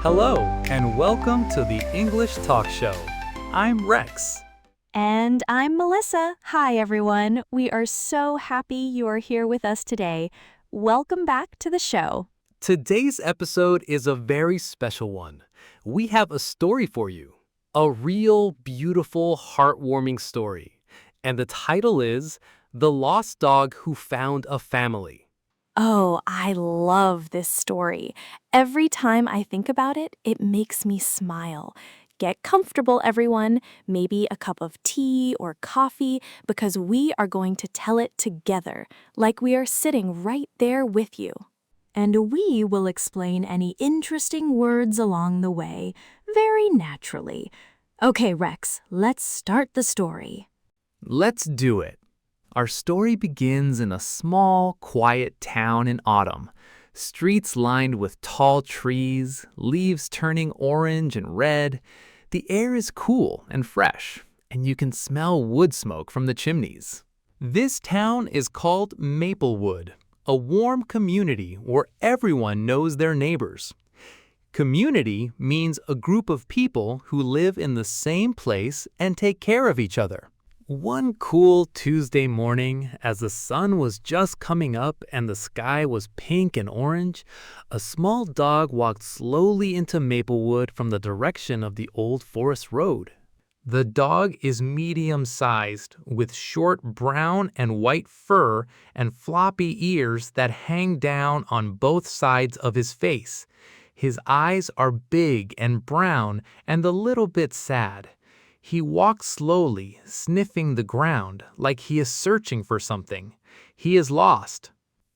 Hello, and welcome to the English Talk Show. I'm Rex. And I'm Melissa. Hi, everyone. We are so happy you are here with us today. Welcome back to the show. Today's episode is a very special one. We have a story for you. A real, beautiful, heartwarming story. And the title is The Lost Dog Who Found a Family. Oh, I love this story. Every time I think about it, it makes me smile. Get comfortable, everyone. Maybe a cup of tea or coffee, because we are going to tell it together, like we are sitting right there with you. And we will explain any interesting words along the way, very naturally. Okay, Rex, let's start the story. Let's do it. Our story begins in a small, quiet town in autumn. Streets lined with tall trees, leaves turning orange and red. The air is cool and fresh, and you can smell wood smoke from the chimneys. This town is called Maplewood, a warm community where everyone knows their neighbors. Community means a group of people who live in the same place and take care of each other. One cool Tuesday morning, as the sun was just coming up and the sky was pink and orange, a small dog walked slowly into Maplewood from the direction of the old forest road. The dog is medium-sized, with short brown and white fur and floppy ears that hang down on both sides of his face. His eyes are big and brown and a little bit sad. He walks slowly, sniffing the ground like he is searching for something. He is lost.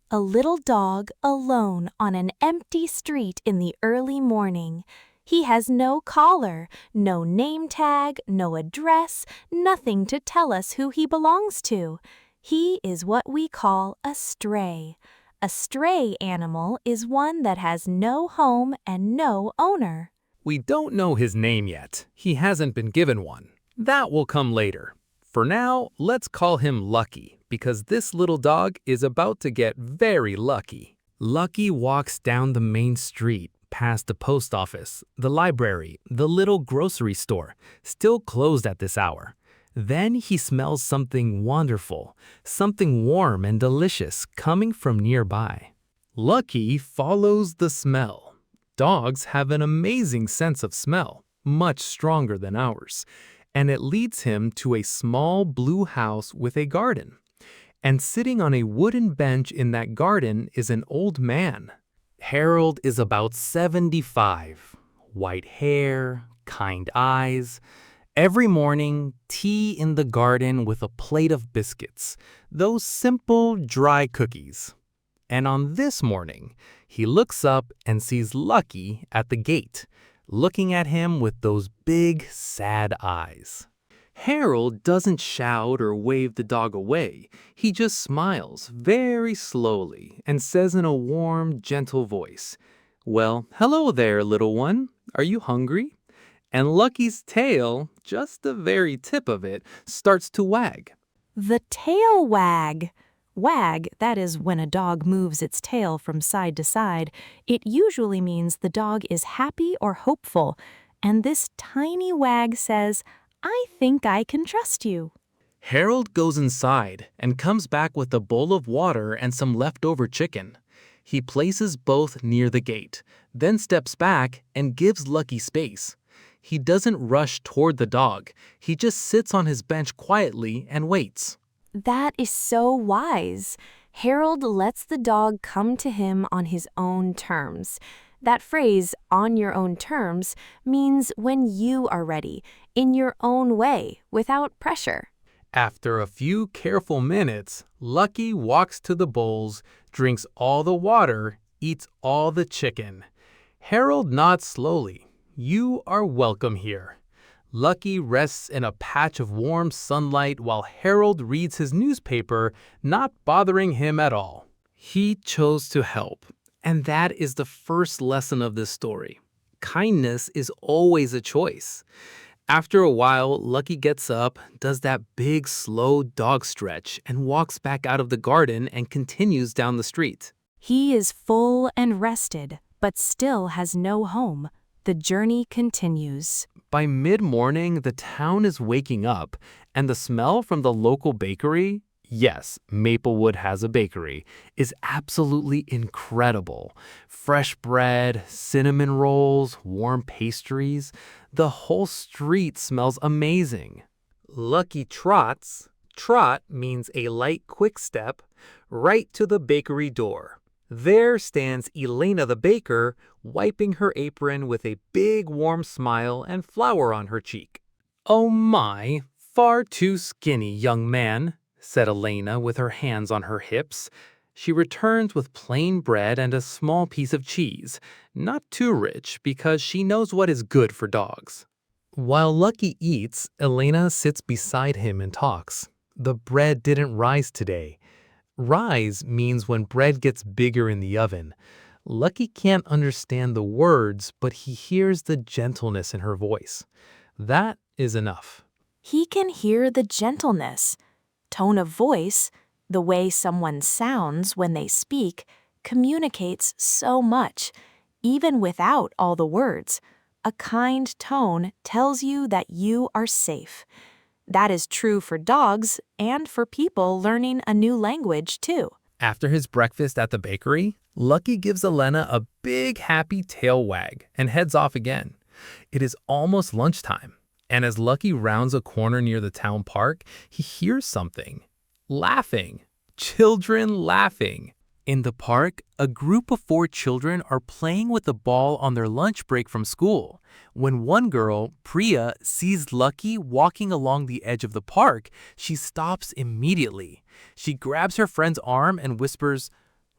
A little dog alone on an empty street in the early morning. He has no collar, no name tag, no address, nothing to tell us who he belongs to. He is what we call a stray. A stray animal is one that has no home and no owner. We don't know his name yet. He hasn't been given one. That will come later. For now, let's call him Lucky, because this little dog is about to get very lucky. Lucky walks down the main street, past the post office, the library, the little grocery store, still closed at this hour. Then he smells something wonderful, something warm and delicious coming from nearby. Lucky follows the smell. Dogs have an amazing sense of smell, much stronger than ours, and it leads him to a small blue house with a garden. And sitting on a wooden bench in that garden is an old man. Harold is about 75. White hair, kind eyes. Every morning, tea in the garden with a plate of biscuits, those simple, dry cookies. And on this morning, he looks up and sees Lucky at the gate, looking at him with those big, sad eyes. Harold doesn't shout or wave the dog away. He just smiles very slowly and says in a warm, gentle voice, "Well, hello there, little one. Are you hungry?" And Lucky's tail, just the very tip of it, starts to wag. The tail wag. Wag, that is when a dog moves its tail from side to side. It usually means the dog is happy or hopeful. And this tiny wag says, "I think I can trust you." Harold goes inside and comes back with a bowl of water and some leftover chicken. He places both near the gate, then steps back and gives Lucky space. He doesn't rush toward the dog. He just sits on his bench quietly and waits. That is so wise. Harold lets the dog come to him on his own terms. That phrase, "on your own terms," means when you are ready, in your own way, without pressure. After a few careful minutes, Lucky walks to the bowls, drinks all the water, eats all the chicken. Harold nods slowly. "You are welcome here." Lucky rests in a patch of warm sunlight while Harold reads his newspaper, not bothering him at all. He chose to help, and that is the first lesson of this story. Kindness is always a choice. After a while, Lucky gets up, does that big, slow dog stretch, and walks back out of the garden and continues down the street. He is full and rested, but still has no home. The journey continues. By mid-morning, the town is waking up, and the smell from the local bakery, yes, Maplewood has a bakery, is absolutely incredible. Fresh bread, cinnamon rolls, warm pastries, the whole street smells amazing. Lucky trots. Trot means a light, quick step, right to the bakery door. There stands Elena the baker, wiping her apron with a big warm smile and flour on her cheek. "Oh my, far too skinny, young man," said Elena with her hands on her hips. She returns with plain bread and a small piece of cheese, not too rich because she knows what is good for dogs. While Lucky eats, Elena sits beside him and talks. The bread didn't rise today. Rise means when bread gets bigger in the oven. Lucky can't understand the words, but he hears the gentleness in her voice. That is enough. He can hear the gentleness. Tone of voice, the way someone sounds when they speak, communicates so much, even without all the words. A kind tone tells you that you are safe. That is true for dogs and for people learning a new language, too. After his breakfast at the bakery, Lucky gives Elena a big happy tail wag and heads off again. It is almost lunchtime, and as Lucky rounds a corner near the town park, he hears something. Laughing. Children laughing. In the park, a group of 4 children are playing with a ball on their lunch break from school. When one girl, Priya, sees Lucky walking along the edge of the park, she stops immediately. She grabs her friend's arm and whispers,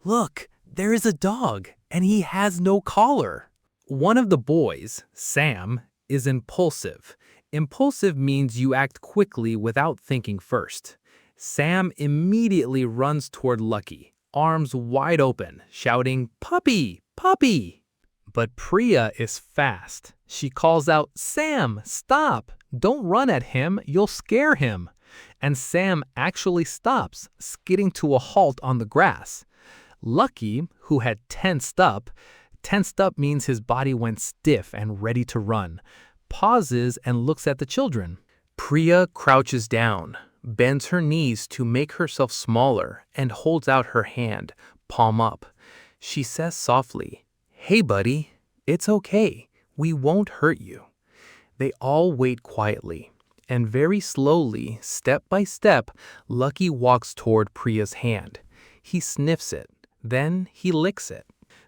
"Look, there is a dog, and he has no collar." One of the boys, Sam, is impulsive. Impulsive means you act quickly without thinking first. Sam immediately runs toward Lucky, arms wide open, shouting, "Puppy! Puppy!" But Priya is fast. She calls out, "Sam, stop! Don't run at him, you'll scare him." And Sam actually stops, skidding to a halt on the grass. Lucky, who had tensed up means his body went stiff and ready to run, pauses and looks at the children. Priya crouches down, bends her knees to make herself smaller, and holds out her hand, palm up. She says softly, "Hey buddy, it's okay. We won't hurt you." They all wait quietly, and very slowly, step by step, Lucky walks toward Priya's hand. He sniffs it, then he licks it.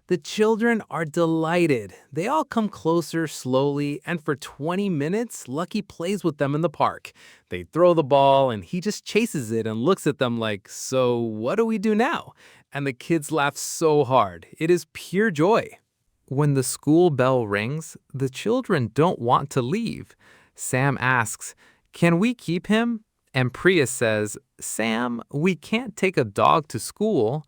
The children are delighted. They all come closer slowly, and for 20 minutes, Lucky plays with them in the park. They throw the ball, and he just chases it and looks at them like, "So what do we do now?" And the kids laugh so hard. It is pure joy. When the school bell rings, the children don't want to leave. Sam asks, "Can we keep him?" And Priya says, "Sam, we can't take a dog to school."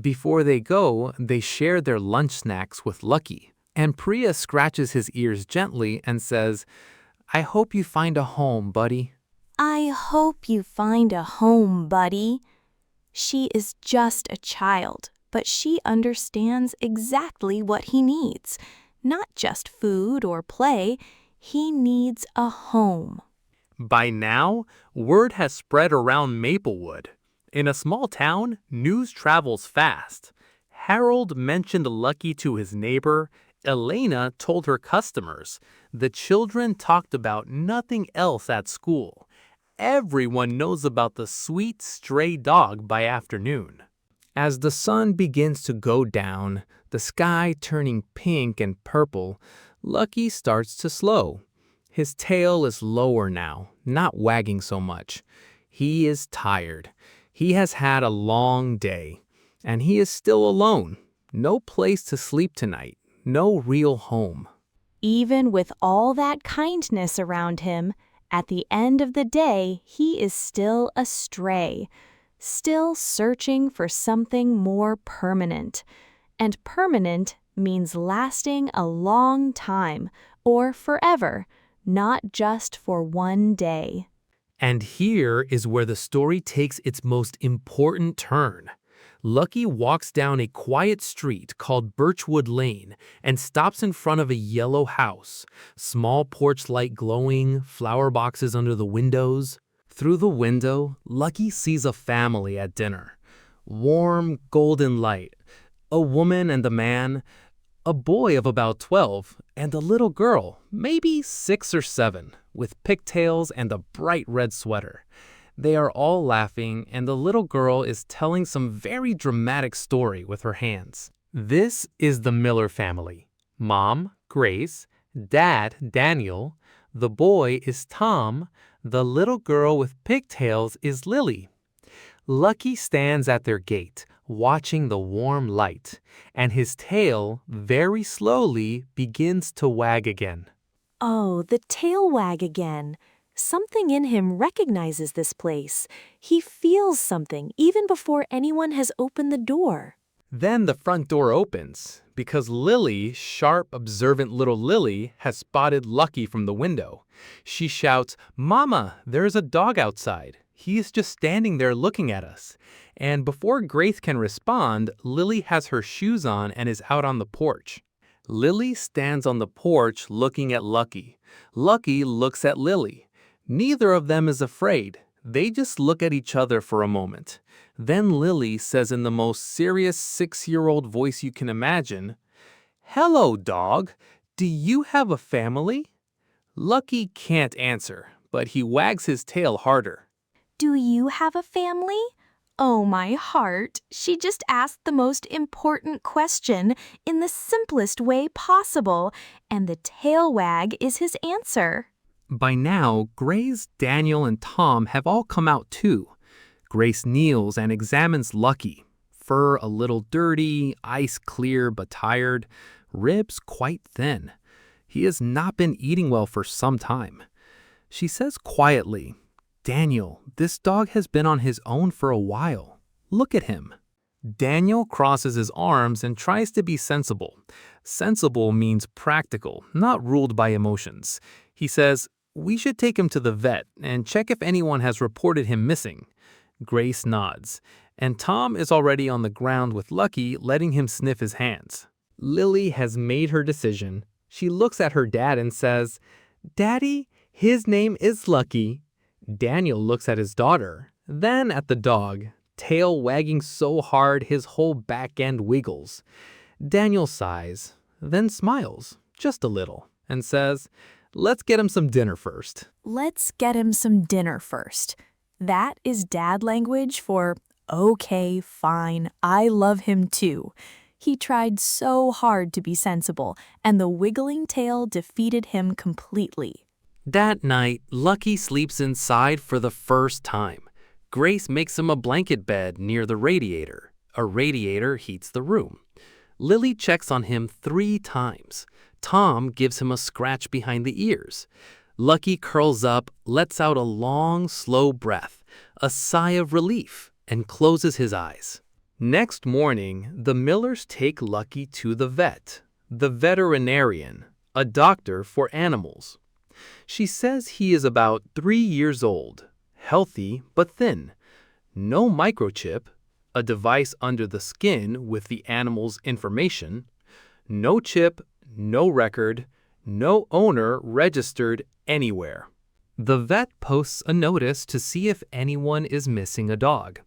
Before they go, they share their lunch snacks with Lucky. And Priya scratches his ears gently and says, "I hope you find a home, buddy." I hope you find a home, buddy. She is just a child, but she understands exactly what he needs. Not just food or play, he needs a home. By now, word has spread around Maplewood. In a small town, news travels fast. Harold mentioned Lucky to his neighbor. Elena told her customers. The children talked about nothing else at school. Everyone knows about the sweet stray dog by afternoon. As the sun begins to go down, the sky turning pink and purple, Lucky starts to slow. His tail is lower now, not wagging so much. He is tired. He has had a long day, and he is still alone. No place to sleep tonight, no real home. Even with all that kindness around him, at the end of the day, he is still a stray, still searching for something more permanent. And permanent means lasting a long time, or forever, not just for one day. And here is where the story takes its most important turn. Lucky walks down a quiet street called Birchwood Lane and stops in front of a yellow house. Small porch light glowing, flower boxes under the windows. Through the window, Lucky sees a family at dinner. Warm, golden light. A woman and a man, a boy of about 12, and a little girl, maybe 6 or 7, with pigtails and a bright red sweater. They are all laughing, and the little girl is telling some very dramatic story with her hands. This is the Miller family. Mom, Grace, Dad, Daniel, the boy is Tom, the little girl with pigtails is Lily. Lucky stands at their gate, watching the warm light, and his tail, very slowly, begins to wag again. Oh, the tail wag again. Something in him recognizes this place. He feels something even before anyone has opened the door. Then the front door opens, because Lily, sharp, observant little Lily, has spotted Lucky from the window. She shouts, "Mama, there's a dog outside. He is just standing there looking at us." And before Grace can respond, Lily has her shoes on and is out on the porch. Lily stands on the porch looking at Lucky. Lucky looks at Lily. Neither of them is afraid. They just look at each other for a moment. Then Lily says in the most serious 6-year-old voice you can imagine, "Hello, dog. Do you have a family?" Lucky can't answer, but he wags his tail harder. Do you have a family? Oh, my heart. She just asked the most important question in the simplest way possible, and the tail wag is his answer. By now, Grace, Daniel, and Tom have all come out too. Grace kneels and examines Lucky. Fur a little dirty, ice clear but tired, ribs quite thin. He has not been eating well for some time. She says quietly, "Daniel, this dog has been on his own for a while. Look at him." Daniel crosses his arms and tries to be sensible. Sensible means practical, not ruled by emotions. He says, "We should take him to the vet and check if anyone has reported him missing." Grace nods, and Tom is already on the ground with Lucky, letting him sniff his hands. Lily has made her decision. She looks at her dad and says, "Daddy, his name is Lucky." Daniel looks at his daughter, then at the dog, tail wagging so hard his whole back end wiggles. Daniel sighs, then smiles, just a little, and says, "Let's get him some dinner first." Let's get him some dinner first. That is dad language for, okay, fine, I love him too. He tried so hard to be sensible, and the wiggling tail defeated him completely. That night, Lucky sleeps inside for the first time. Grace makes him a blanket bed near the radiator. A radiator heats the room. Lily checks on him 3 times. Tom gives him a scratch behind the ears. Lucky curls up, lets out a long, slow breath, a sigh of relief, and closes his eyes. Next morning, the Millers take Lucky to the vet, the veterinarian, a doctor for animals. She says he is about 3 years old, healthy but thin, no microchip, a device under the skin with the animal's information, no chip, no record, no owner registered anywhere. The vet posts a notice to see if anyone is missing a dog.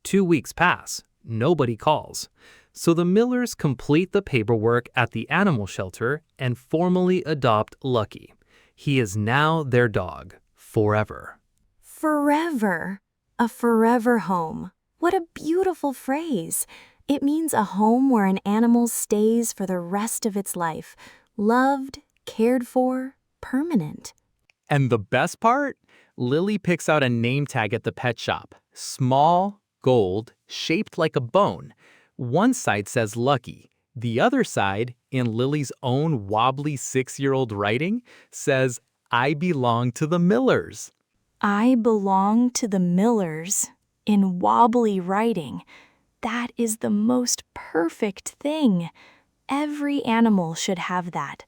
2 weeks pass, nobody calls. So the Millers complete the paperwork at the animal shelter and formally adopt Lucky. He is now their dog, forever. Forever. A forever home. What a beautiful phrase. It means a home where an animal stays for the rest of its life, loved, cared for, permanent. And the best part? Lily picks out a name tag at the pet shop. Small, gold, shaped like a bone. One side says Lucky. The other side, in Lily's own wobbly 6-year-old writing, says, "I belong to the Millers." I belong to the Millers. In wobbly writing. That is the most perfect thing. Every animal should have that.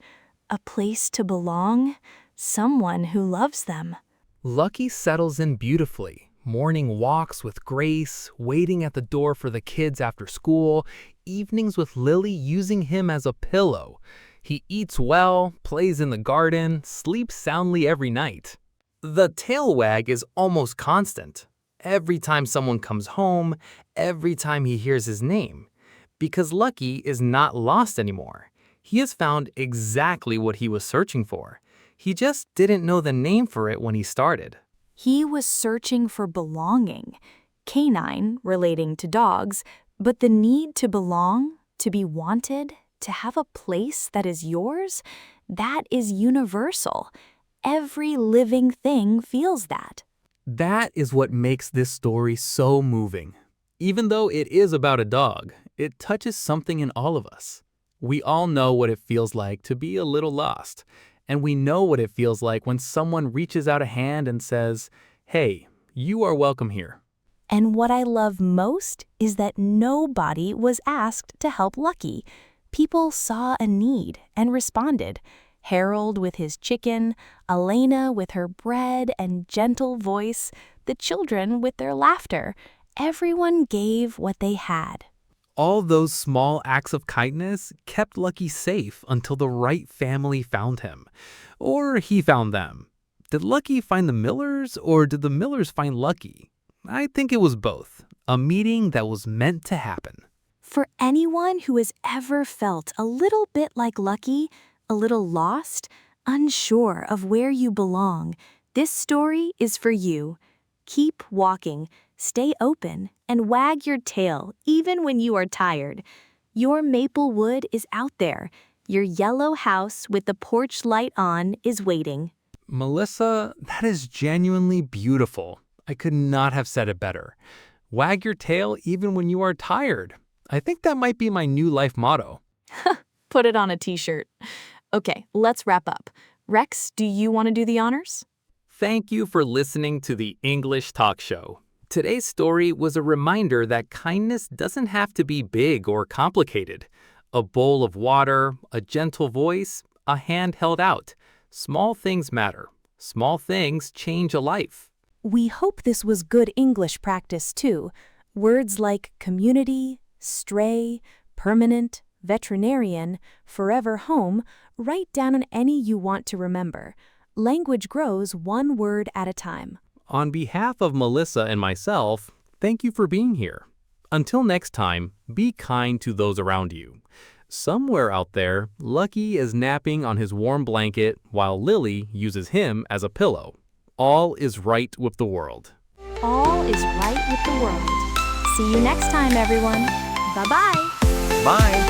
A place to belong, someone who loves them. Lucky settles in beautifully, Morning walks with Grace, waiting at the door for the kids after school, evenings with Lily using him as a pillow. He eats well, plays in the garden, sleeps soundly every night. The tail wag is almost constant. Every time someone comes home, every time he hears his name. Because Lucky is not lost anymore. He has found exactly what he was searching for. He just didn't know the name for it when he started. He was searching for belonging, canine relating to dogs, but the need to belong, to be wanted, to have a place that is yours, that is universal. Every living thing feels that. That is what makes this story so moving. Even though it is about a dog, it touches something in all of us. We all know what it feels like to be a little lost, and we know what it feels like when someone reaches out a hand and says, "Hey, you are welcome here." And what I love most is that nobody was asked to help Lucky. People saw a need and responded. Harold with his chicken, Elena with her bread and gentle voice, the children with their laughter. Everyone gave what they had. All those small acts of kindness kept Lucky safe until the right family found him. Or he found them. Did Lucky find the Millers, or did the Millers find Lucky? I think it was both. A meeting that was meant to happen. For anyone who has ever felt a little bit like Lucky, a little lost, unsure of where you belong, this story is for you. Keep walking, stay open, and wag your tail even when you are tired. Your Maplewood is out there. Your yellow house with the porch light on is waiting. Melissa, that is genuinely beautiful. I could not have said it better. Wag your tail even when you are tired. I think that might be my new life motto. Put it on a t-shirt. Okay, let's wrap up. Rex, do you want to do the honors? Thank you for listening to the English Talk Show. Today's story was a reminder that kindness doesn't have to be big or complicated. A bowl of water, a gentle voice, a hand held out. Small things matter. Small things change a life. We hope this was good English practice too. Words like community, stray, permanent, veterinarian, forever home, write down any you want to remember. Language grows one word at a time. On behalf of Melissa and myself, thank you for being here. Until next time, be kind to those around you. Somewhere out there, Lucky is napping on his warm blanket while Lily uses him as a pillow. All is right with the world. All is right with the world. See you next time, everyone. Bye-bye. Bye.